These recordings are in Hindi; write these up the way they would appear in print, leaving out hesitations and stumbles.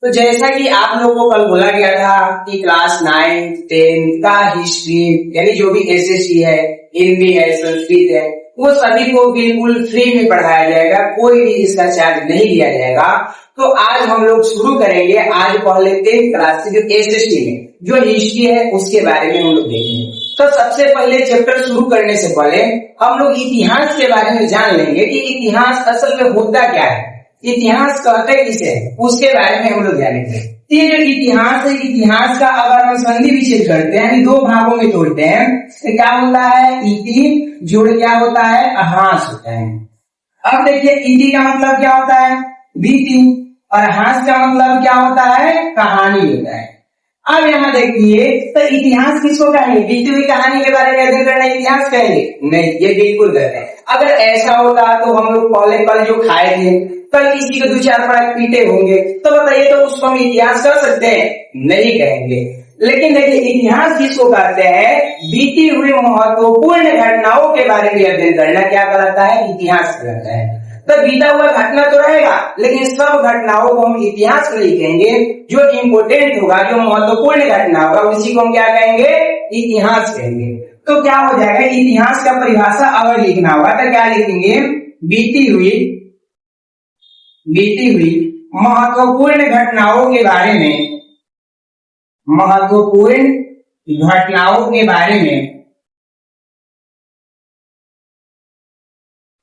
तो जैसा कि आप लोगों को कल बोला गया था कि क्लास 9, 10 का हिस्ट्री यानी जो भी एसएसटी है, हिंदी है, संस्कृत है, वो सभी को बिल्कुल फ्री में पढ़ाया जाएगा, कोई भी इसका चार्ज नहीं लिया जाएगा। तो आज हम लोग शुरू करेंगे। आज पहले 10th क्लास से जो एसएसटी में जो हिस्ट्री है उसके बारे में हम लोग देखेंगे। तो सबसे पहले चैप्टर शुरू करने से पहले हम लोग इतिहास के बारे में जान लेंगे कि इतिहास असल में होता क्या है, इतिहास कहते किसे, उसके बारे में हम लोग जानेंगे। तो ये जो इतिहास है, इतिहास का अगर हम संधि विच्छेद करते हैं, दो भागों में तोड़ते हैं, तो क्या होता है, इति जोड़ क्या होता है, अहास होता है। अब देखिए इति का मतलब क्या होता है, बीती, और हास का मतलब क्या होता है, कहानी होता है। अब यहाँ देखिए तो इतिहास किसको कहेंगे, बीती हुई कहानी के बारे में अध्ययन करना इतिहास कहेंगे? नहीं, ये बिल्कुल गलत है। अगर ऐसा होता तो हम लोग पहले कल जो खाए थे, कल किसी को 2-4 पढ़ाई पीटे होंगे, तो बताइए तो उसको हम इतिहास कर सकते हैं? नहीं कहेंगे। लेकिन देखिए इतिहास जिसको कहते हैं, बीती हुई महत्वपूर्ण घटनाओं के बारे में अध्ययन करना क्या कहलाता है, इतिहास कहलाता है। तो बीता हुआ घटना तो रहेगा, लेकिन सब घटनाओं को हम इतिहास नहीं कहेंगे। जो इम्पोर्टेंट होगा, जो महत्वपूर्ण घटना होगा, उसी को हम क्या कहेंगे, इतिहास कहेंगे। तो क्या हो जाएगा, इतिहास का परिभाषा अगर लिखना होगा तो क्या लिखेंगे, बीती हुई महत्वपूर्ण घटनाओं के बारे में, महत्वपूर्ण घटनाओं के बारे में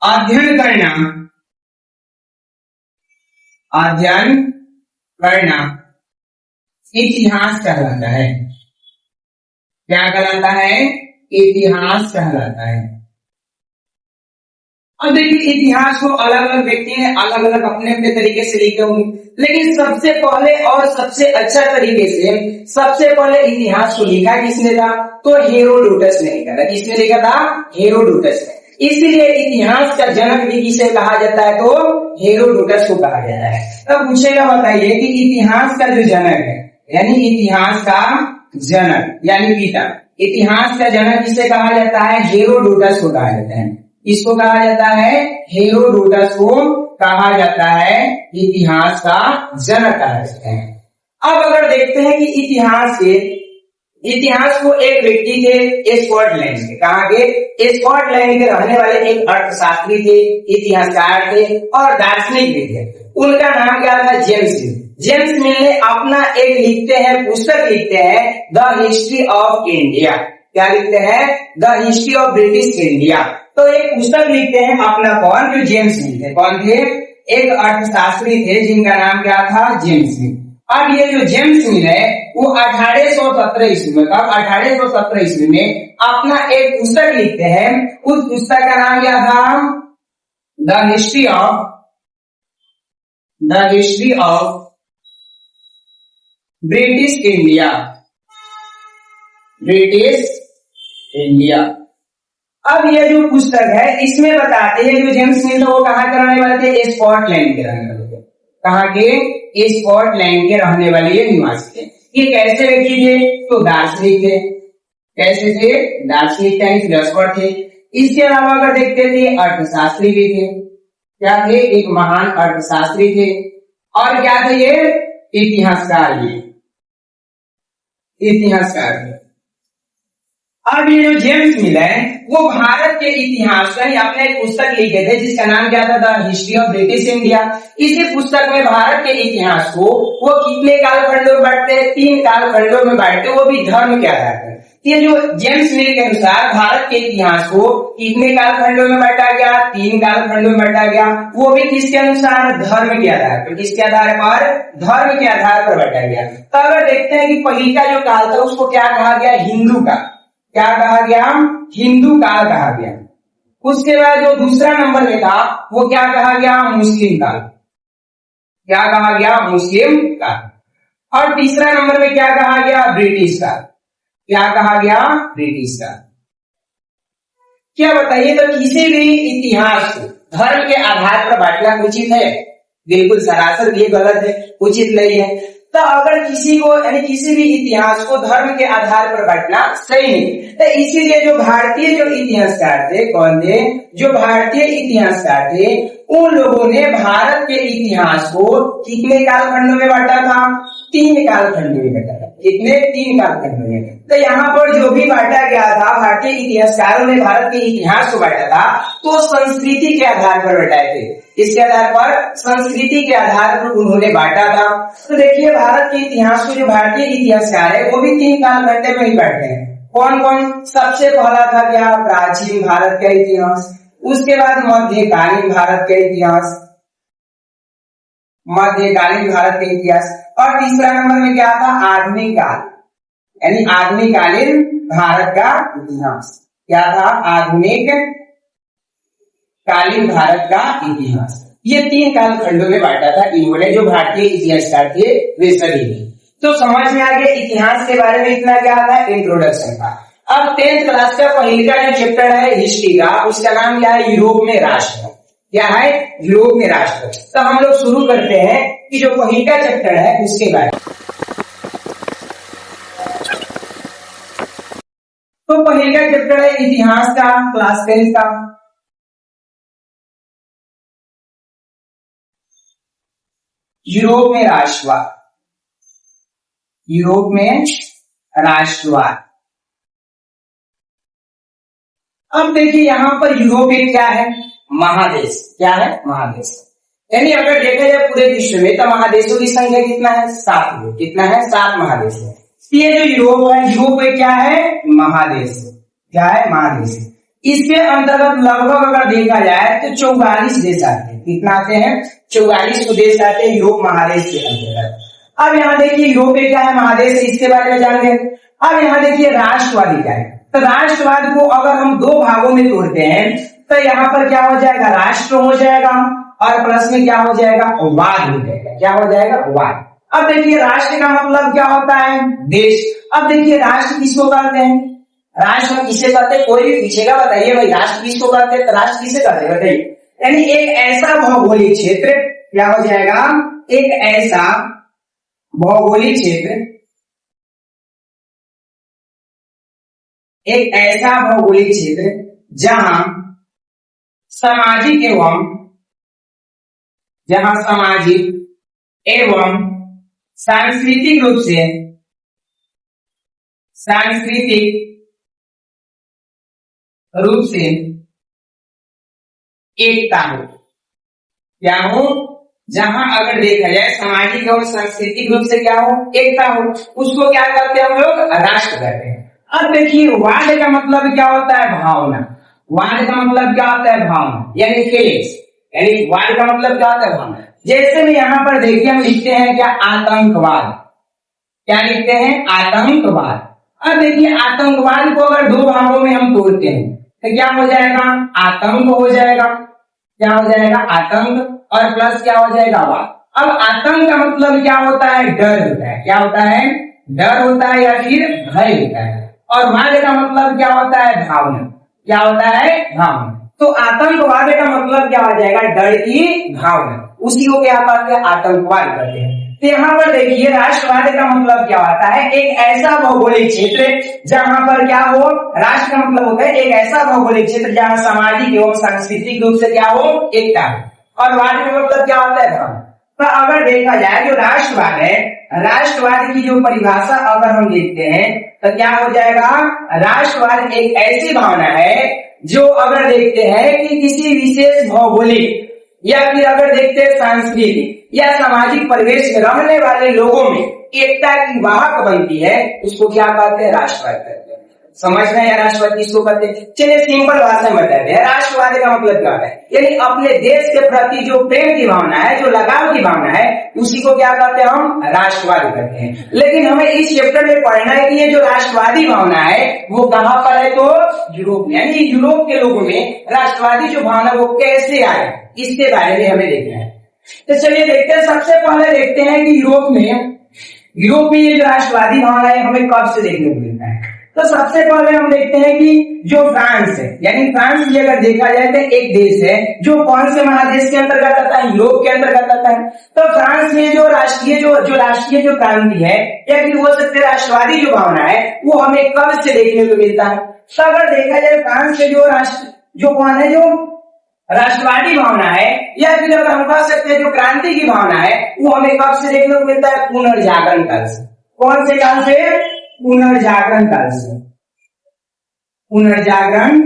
अध्ययन करना इतिहास कहलाता है। क्या कहलाता है, इतिहास कहलाता है। अब देखिए इतिहास को अलग अलग व्यक्ति ने अलग अलग अपने अपने तरीके से लिखे होंगे, लेकिन सबसे पहले और सबसे अच्छा तरीके से सबसे पहले इतिहास को लिखा किसने था, तो हेरोडोटस ने लिखा था। किसने लिखा था, हेरोडोटस ने। इसलिए इतिहास का जनक भी किसे कहा जाता है, तो हेरोडोटस को कहा जाता है। तब पूछेगा बताइए कि इतिहास का जो जनक है, यानी इतिहास का जनक यानी पिता, इतिहास का जनक किसे कहा जाता है, हेरोडोटस को कहा जाता है। इसको कहा जाता है, हेरोडोटस को कहा जाता है इतिहास का जनक कहा जाता है। अब अगर देखते हैं कि इतिहास को एक व्यक्ति थे स्कॉटलैंड के, कहा के स्कॉटलैंड के रहने वाले एक अर्थशास्त्री थे, इतिहासकार थे और दार्शनिक भी थे। उनका नाम क्या था, जेम्स मिल। जेम्स मिल ने अपना एक लिखते हैं, पुस्तक लिखते हैं, द हिस्ट्री ऑफ इंडिया। क्या लिखते हैं, the history of British India. तो एक पुस्तक लिखते हैं अपना, कौन, जो जेम्स मिल थे। कौन थे, एक अर्थशास्त्री थे जिनका नाम क्या था, जेम्स मिल। अब ये जो जेम्स मिल है वो 1817 ईस्वी में, कब, 1817 ईस्वी में अपना एक पुस्तक लिखते हैं। उस पुस्तक का नाम क्या था, the history of British India. अब ये जो पुस्तक है इसमें बताते हैं जो जेम्स मिल वो कहाँ के रहने वाले थे, स्कॉटलैंड के रहने वाले थे। कहाँ के, स्कॉटलैंड के रहने वाले ये निवासी थे। ये कैसे व्यक्ति थे, तो दार्शनिक थे। कैसे थे, दार्शनिक थे, फिलोसोफर थे। इसके अलावा अगर देखते थे अर्थशास्त्री भी थे। क्या थे, एक महान अर्थशास्त्री थे। और क्या थे ये, इतिहासकार थे। अब ये जो जेम्स मिल है वो भारत के इतिहास का अपने एक पुस्तक लिखे थे जिसका नाम क्या था, the history of British India. इसी पुस्तक में भारत के इतिहास को वो कितने कालखंडों में बांटते हैं, 3 कालखंडों में बांटते हैं, वो भी धर्म के आधार पर। ये जो जेम्स मिल के अनुसार भारत के इतिहास को कितने कालखंडों में बांटा गया, 3 कालखंडों में बांटा गया, वो भी किसके अनुसार, धर्म के आधार पर। किसके आधार पर, धर्म के आधार पर बांटा गया। तो अगर देखते हैं कि पहले का जो काल था उसको क्या कहा गया, हिंदू का, क्या कहा गया, हिंदू काल कहा गया। उसके बाद जो दूसरा नंबर में था वो क्या कहा गया, मुस्लिम काल। क्या कहा गया, मुस्लिम काल। और तीसरा नंबर में क्या कहा गया, ब्रिटिश काल। क्या कहा गया, ब्रिटिश काल। क्या बताइए तो किसी भी इतिहास को धर्म के आधार पर बांटना उचित है? बिल्कुल सरासर ये गलत है, उचित नहीं है। तो अगर किसी को यानी किसी भी इतिहास को धर्म के आधार पर बांटना सही नहीं। तो इसीलिए जो भारतीय जो इतिहासकार थे, कौन थे, जो भारतीय इतिहासकार थे, उन लोगों ने भारत के इतिहास को कितने कालखंडों में बांटा था? 3 कालखंडों में बांटा था। कितने? 3 कालखंडों में। तो यहाँ पर जो भी बांटा गया था, भारतीय इतिहासकारों ने भारत के इतिहास को बांटा था, तो संस्कृति के आधार पर बांटाए थे। इसके आधार पर, संस्कृति के आधार पर उन्होंने बांटा था। तो देखिए, भारत के इतिहास को जो भारतीय इतिहासकार है वो भी 3 कालखंड में ही बांटते हैं। कौन कौन? सबसे पहला था क्या? प्राचीन भारत का इतिहास। उसके बाद मध्यकालीन भारत का इतिहास, मध्यकालीन भारत का इतिहास। और तीसरा नंबर में क्या था? आधुनिक काल, यानी आधुनिकालीन भारत का इतिहास। क्या था? आधुनिक कालीन भारत का इतिहास। ये 3 कालखंडों में बांटा था इन्होंने, जो भारतीय इतिहासकार थे वे सभी ने। तो समझ में आ गया इतिहास के बारे में इतना क्या था, इंट्रोडक्शन का। अब 10th क्लास का पहला जो चैप्टर है हिस्ट्री का, उसका नाम क्या है? यूरोप में राष्ट्र। क्या है? यूरोप में राष्ट्र। तो हम लोग शुरू करते हैं कि जो पहला चैप्टर है उसके बारे में। तो पहला चैप्टर है इतिहास का, क्लास 10 का। यूरोप में राष्ट्रवाद, यूरोप में राष्ट्रवाद। अब देखिए यहाँ पर यूरोप एक क्या है? महादेश। क्या है? महादेश। यानी अगर देखा जाए पूरे विश्व में तो महादेशों की संख्या कितना है? 7। कितना है? 7 महादेश है। ये जो यूरोप है, यूरोप एक क्या है? महादेश। क्या है? महादेश। इसके अंतर्गत लगभग अगर देखा जाए तो 44 देश आते हैं। कितना आते हैं? 44 देश आते हैं यूरोप महादेश के अंतर्गत। अब यहाँ देखिए यूरोप क्या है? महादेश है, इसके बारे में जान गए। अब यहाँ देखिए राष्ट्रवादी क्या है? तो राष्ट्रवाद को अगर हम 2 भागों में तोड़ते हैं तो यहाँ पर क्या हो जाएगा? राष्ट्र हो जाएगा और प्लस में क्या हो जाएगा? वाद हो जाएगा। क्या हो जाएगा? वाद। अब देखिए राष्ट्र का मतलब क्या होता है? देश। अब देखिए राष्ट्र किसको कहते हैं? राष्ट्र हम किसे कहते हैं? कोई भी पूछेगा बताइए भाई राष्ट्र किसको कहते हैं? तो राष्ट्र किसे कहते हैं बताइए? यानी एक ऐसा भौगोलिक क्षेत्र, क्या हो जाएगा? एक ऐसा भौगोलिक क्षेत्र, एक ऐसा भौगोलिक क्षेत्र जहां सामाजिक एवं सांस्कृतिक रूप से एकता हो। क्या हो? जहां अगर देखा जाए सामाजिक और सांस्कृतिक रूप से क्या हो? एकता हो। उसको क्या करते हैं हम लोग? राष्ट्र कहते हैं। अब देखिए वाद का मतलब क्या होता है? भावना। वाद का मतलब क्या होता है? भावना, यानी फीलिंग्स। यानी वाद का मतलब क्या होता है? भावना। जैसे में यहाँ पर देखिए हम लिखते हैं क्या? आतंकवाद। क्या लिखते हैं? आतंकवाद। अब देखिए आतंकवाद को अगर 2 भागों में हम तोड़ते हैं तो क्या हो जाएगा? आतंक हो जाएगा। क्या हो जाएगा? आतंक और प्लस क्या हो जाएगा? वाद। अब आतंक का मतलब क्या होता है? डर होता है। क्या होता है? डर होता है या फिर भय होता है। और वाद का मतलब क्या होता है? भावना। क्या होता है? भावना। तो आतंकवाद का मतलब क्या हो जाएगा? डर की भावना। उसी को क्या कहते हैं? आतंकवाद कहते हैं। तो यहाँ पर देखिए राष्ट्रवाद का मतलब क्या होता है? एक ऐसा भौगोलिक क्षेत्र जहां पर क्या हो? राष्ट्र का मतलब होता है एक ऐसा भौगोलिक क्षेत्र जहां सामाजिक एवं सांस्कृतिक रूप से क्या हो? एकता हो। और वाद का मतलब क्या होता है? भावना। तो अगर देखा जाए जो राष्ट्रवाद है, राष्ट्रवाद की जो परिभाषा अगर हम देखते हैं तो क्या हो जाएगा? राष्ट्रवाद एक ऐसी भावना है जो अगर देखते हैं कि किसी विशेष भौगोलिक या फिर अगर देखते हैं सांस्कृतिक या सामाजिक परिवेश में रहने वाले लोगों में एकता की वाहक बनती है, उसको क्या कहते हैं? राष्ट्रवाद कहते हैं। समझ रहे हैं राष्ट्रवाद किसको कहते हैं? चलिए सिंपल भाषा में बताते हैं। राष्ट्रवाद का मतलब क्या है? यानी अपने देश के प्रति जो प्रेम की भावना है, जो लगाव की भावना है, उसी को क्या कहते हैं? हम राष्ट्रवाद कहते हैं। लेकिन हमें इस चैप्टर में पढ़ना है कि ये जो राष्ट्रवादी भावना है वो कहां पर है? तो यूरोप में। यानी यूरोप के लोगों में राष्ट्रवादी जो भावना वो कैसे आए, इसके बारे में हमें देखना है। तो चलिए देखते हैं। सबसे पहले देखते हैं कि यूरोप में ये जो राष्ट्रवादी भावना है हमें कब से देखने को मिलता है। तो सबसे पहले हम देखते हैं कि जो फ्रांस है, यानी फ्रांस भी अगर देखा जाए तो एक देश है जो कौन से महादेश के अंतर्गत आता है? यूरोप के अंतर्गत आता है। तो फ्रांस में जो राष्ट्रीय जो क्रांति है या फिर हो सकते राष्ट्रवादी जो भावना है वो हमें कब से देखने को मिलता है? तो अगर देखा जाए फ्रांस के जो कौन है? जो राष्ट्रवादी भावना है, या फिर अगर हम कह सकते हैं जो क्रांति की भावना है, वो हमें कब से देखने को मिलता है? पुनर्जागरण काल से। कौन से काल से? पुनर्जागरण काल से। पुनर्जागरण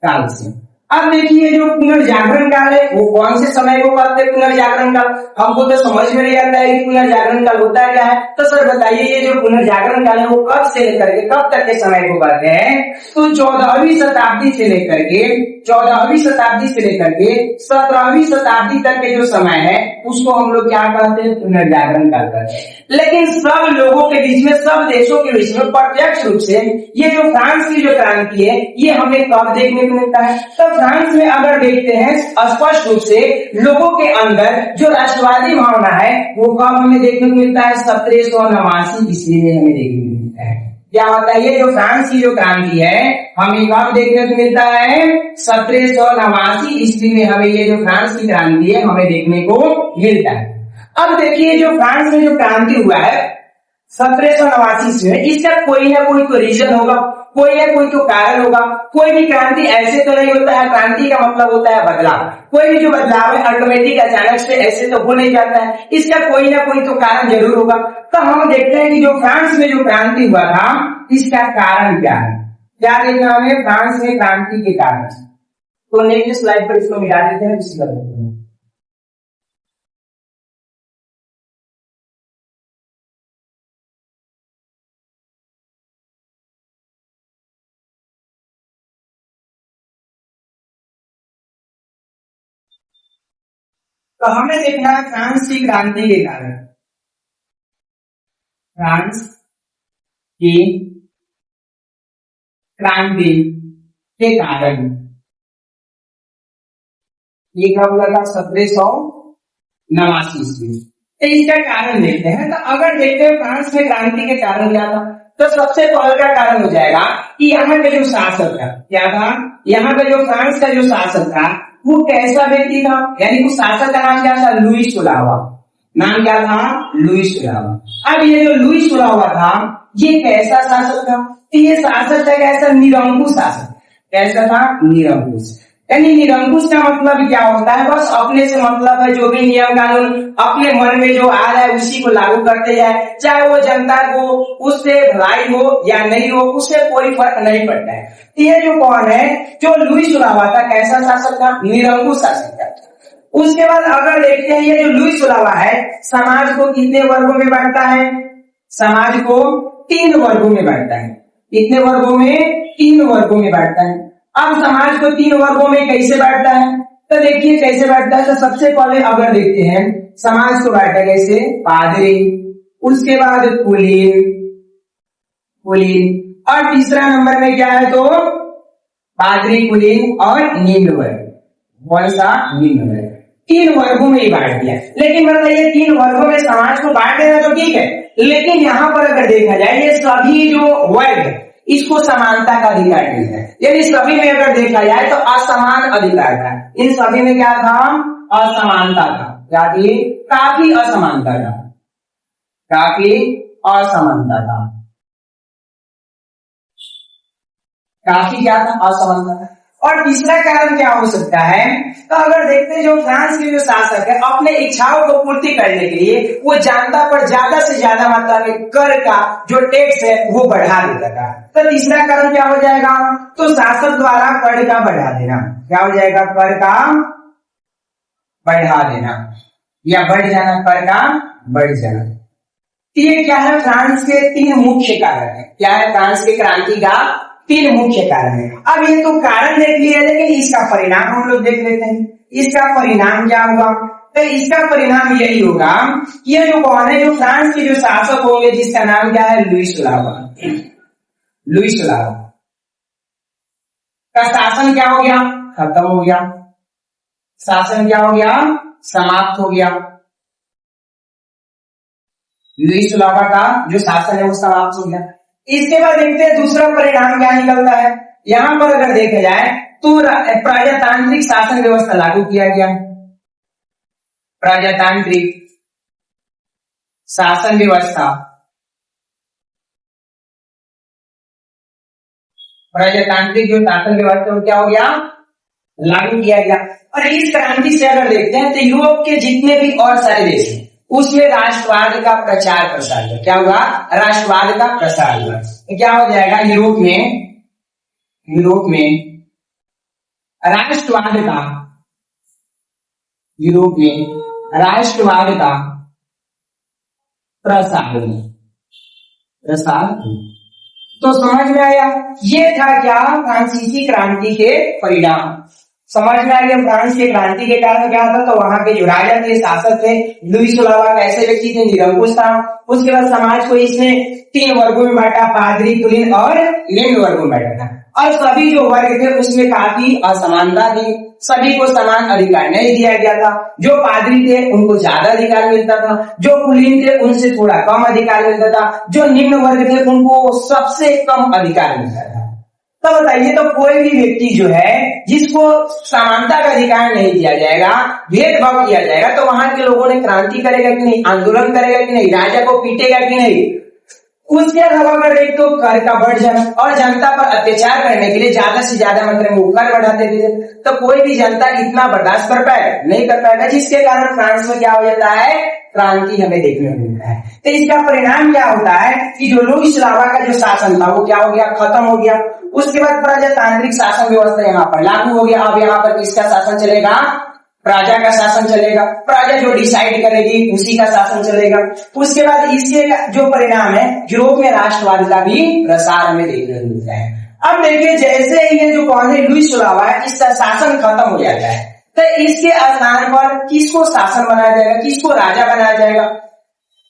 काल से। अब देखिए जो पुनर्जागरण काल है वो कौन से समय को कहते हैं पुनर्जागरण काल? हमको तो समझ में नहीं आता है कि पुनर्जागरण काल होता है क्या है। तो सर बताइए ये जो पुनर्जागरण काल है वो कब से लेकर के कब तक के समय को कहते हैं? तो 14वीं शताब्दी से लेकर के 17वीं शताब्दी तक के जो समय है उसको हम लोग क्या कहते हैं? पुनर्जागरण काल कहते हैं। लेकिन सब लोगों के बीच में, सब देशों के बीच में प्रत्यक्ष रूप से ये जो फ्रांस की जो क्रांति है ये हमें कब देखने को मिलता है? तो फ्रांस में अगर देखते हैं स्पष्ट रूप से लोगों के अंदर जो राष्ट्रवादी भावना है वो कब हमें देखने को मिलता है? 1789 ईस्वी में हमें देखने को मिलता है। क्या होता है? ये जो फ्रांस की जो क्रांति है हमें कब देखने को मिलता है? 1789 ईस्वी में हमें ये जो फ्रांस की क्रांति है हमें देखने को मिलता है। अब देखिए जो फ्रांस में जो क्रांति हुआ है 1789 ईस्वी में, इसका कोई ना कोई तो रीजन होगा, कोई ना कोई तो कारण होगा। कोई भी क्रांति ऐसे तो नहीं होता है, क्रांति का मतलब होता है बदलाव। कोई भी जो बदलाव है ऑटोमेटिक अचानक से ऐसे तो हो नहीं जाता है, इसका कोई ना कोई तो कारण जरूर होगा। तो हम देखते हैं कि जो फ्रांस में जो क्रांति हुआ था इसका कारण क्या है? क्या देखना हमें? फ्रांस में क्रांति के कारण। तो नेक्स्ट स्लाइड पर इसको मिटा देते हैं, इसी कर देते हैं। तो हमें देखना है फ्रांस की क्रांति के कारण। फ्रांस की क्रांति के कारण ये कब हुआ था? 1789 ईस्वी। तो इसका कारण देखते हैं। तो अगर देखते हैं फ्रांस में क्रांति के कारण क्या था, तो सबसे पहले का कारण हो जाएगा कि यहाँ का जो शासक था, क्या था? यहाँ का जो फ्रांस का जो शासक था वो कैसा व्यक्ति था? यानी उस शासक का नाम क्या था? लुई 16वां। नाम क्या था? लुई 16वां। अब ये जो लुई 16वां था ये कैसा शासक था? तो ये शासक था कैसा? निरंकुश शासक। कैसा था? निरंकुश। यानी निरंकुश का मतलब क्या होता है? बस अपने से मतलब है, जो भी नियम कानून अपने मन में जो आ रहा है उसी को लागू करते जाए, चाहे वो जनता को उससे भलाई हो या नहीं हो उससे कोई फर्क नहीं पड़ता है। ये जो कौन है? जो लुई 16वां था, कैसा शासक था? निरंकुश शासक था। उसके बाद अगर देखते हैं ये जो लुई 16वां है समाज को कितने वर्गों में बांटता है? समाज को 3 वर्गों में बांटता है। कितने वर्गों में? 3 वर्गों में बांटता है। अब समाज को 3 वर्गों में कैसे बांटता है? तो देखिए कैसे बांटता है। तो सबसे पहले अगर देखते हैं समाज को बांटा कैसे? पादरी, उसके बाद कुलीन, और तीसरा नंबर में क्या है? तो पादरी, कुलीन और निम्न वर्ग। कौन सा? निम्न वर्ग। 3 वर्गों में ही बांट दिया। लेकिन मतलब ये 3 वर्गों में समाज को बांट देना तो ठीक है, लेकिन यहाँ पर अगर देखा जाए ये सभी जो वर्ग इसको समानता का अधिकार मिलता है। यानी सभी में अगर देखा जाए तो असमान अधिकार था। इन सभी में क्या था? असमानता था। क्या थी? काफी असमानता था। काफी असमानता था। काफी क्या था? असमानता था। और तीसरा कारण क्या हो सकता है? तो अगर देखते हैं जो फ्रांस के जो शासक है अपने इच्छाओं को पूर्ति करने के लिए वो जनता पर ज्यादा से ज्यादा मात्रा में कर का जो टैक्स है वो बढ़ा देता था। तो तीसरा कारण क्या हो जाएगा? तो शासक द्वारा कर का बढ़ा देना। क्या हो जाएगा? कर का बढ़ा देना या बढ़ जाना, कर का बढ़ जाना। ये क्या है? फ्रांस के 3 मुख्य कारण है। क्या है? फ्रांस की क्रांति का 3 मुख्य कारण है। अब ये तो कारण देख लिया, लेकिन इसका परिणाम हम लोग देख लेते हैं। इसका परिणाम क्या होगा? तो इसका परिणाम यही होगा कि ये जो कौन है, जो फ्रांस के जो शासक होंगे जिसका नाम क्या है? लुई 16वां। लुई 16वां का शासन क्या हो गया? खत्म हो गया। शासन क्या हो गया? समाप्त हो गया। लुई 16वां का जो शासन है वो समाप्त हो गया। इसके बाद देखते हैं दूसरा परिणाम क्या निकलता है। यहां पर अगर देखा जाए तो प्रजातांत्रिक शासन व्यवस्था लागू किया गया। प्रजातांत्रिक शासन व्यवस्था, प्रजातांत्रिक जो शासन व्यवस्था क्या हो गया? लागू किया गया। और इस क्रांति से अगर देखते हैं तो यूरोप के जितने भी और सारे देश हैं उसमें राष्ट्रवाद का प्रचार प्रसार हुआ। क्या हुआ? राष्ट्रवाद का प्रसार हुआ। तो क्या हो जाएगा? यूरोप में राष्ट्रवाद का, यूरोप में राष्ट्रवाद का प्रसार। तो समझ में आया, ये था क्या? फ्रांसीसी क्रांति के परिणाम। समझ में आ गया फ्रांस की क्रांति के कारण क्या था? तो वहां के जो राजा थे, शासक थे, लुई सोलह ऐसे व्यक्ति थे, निरंकुश था। उसके बाद समाज को इसने 3 वर्गों में बांटा, पादरी, कुलीन और निम्न वर्गों में बांटा। और सभी जो वर्ग थे उसमें काफी असमानता थी, सभी को समान अधिकार नहीं दिया गया था। जो पादरी थे उनको ज्यादा अधिकार मिलता था, जो कुलीन थे उनसे थोड़ा कम अधिकार मिलता था, जो निम्न वर्ग थे उनको सबसे कम अधिकार मिलता था। तो बताइए, तो कोई भी व्यक्ति जो है जिसको समानता का अधिकार नहीं दिया जाएगा, भेदभाव किया जाएगा, तो वहां के लोगों ने क्रांति करेगा कि नहीं, आंदोलन करेगा कि नहीं, राजा को पीटेगा कि नहीं। उसके अलावा अगर एक तो कर का बढ़ जाना और जनता पर अत्याचार करने के लिए ज्यादा से ज्यादा मात्रा में कर बढ़ाते थे, तो कोई भी जनता इतना बर्दाश्त कर पाएगा? नहीं कर पाएगा, जिसके कारण फ्रांस में क्या हो जाता है? क्रांति हमें देखने को मिलता है। तो इसका परिणाम क्या होता है कि जो लुई सोलह का जो शासन था वो क्या हो गया? खत्म हो गया। उसके बाद प्रजातांत्रिक शासन व्यवस्था यहाँ पर लागू हो गया। अब यहाँ पर किसका शासन चलेगा? प्रजा का शासन चलेगा। प्रजा जो डिसाइड करेगी उसी का शासन चलेगा। उसके बाद इसके जो परिणाम है, यूरोप में राष्ट्रवाद का भी प्रसार हमें देखने को मिलता है। अब देखिए, जैसे ही ये जो कौन है लुई सोलह है, इसका शासन खत्म हो जाता है, तो इसके स्थान पर किसको शासन बनाया जाएगा, किसको राजा बनाया जाएगा?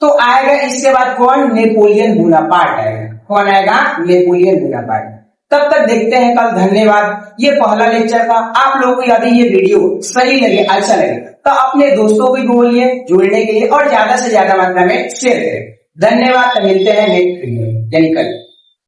तो आएगा इसके बाद कौन? नेपोलियन बोनापार्ट आएगा। कौन आएगा? Napoleon Bonaparte. तब तक देखते हैं कल। धन्यवाद। ये पहला लेक्चर था। आप लोगों को यदि ये वीडियो सही लगे, अच्छा लगे, तो अपने दोस्तों को भी बोलिए जुड़ने के लिए और ज्यादा से ज्यादा मात्रा में शेयर करें। धन्यवाद। मिलते हैं नेक्स्ट वीडियो यानी कल।